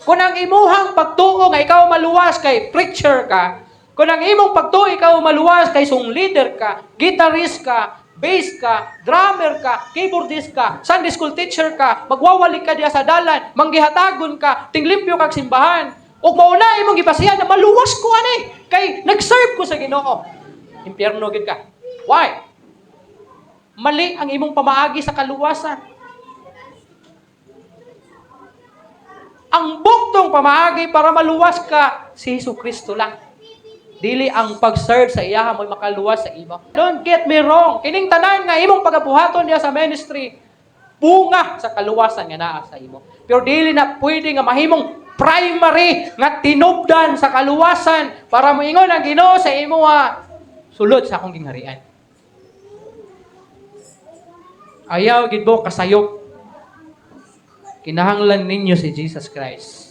Kung ang imuhang pagtuo nga ikaw maluwas kay preacher ka, kung ang imong pagtuo ikaw maluwas kay song leader ka, guitarist ka, bass ka, drummer ka, keyboardist ka, Sunday school teacher ka, magwawalik ka diya sa dalan, manggihatagon ka, tinglimpyo kag simbahan, ug mauna imong gipasiyan na maluwas ko ani kay nag-serve ko sa Ginoo. Impyerno gid ka. Why? Mali ang imong pamaagi sa kaluwasan. Ang buktong pamaagi para maluwas ka, si Jesucristo lang. Dili ang pag-serve sa iya mo'y makaluwas sa imo. Don't get me wrong. Kining tanan nga imong pagabuhaton diya sa ministry, bunga sa kaluwasan nga naa sa imo. Pero dili na pwede nga mahimong primary nga tinubdan sa kaluwasan para moingon ang Ginoo sa imo sulod sa akong gingharian. Ayaw gid mo kasayop. Kinahanglan ninyo si Jesus Christ.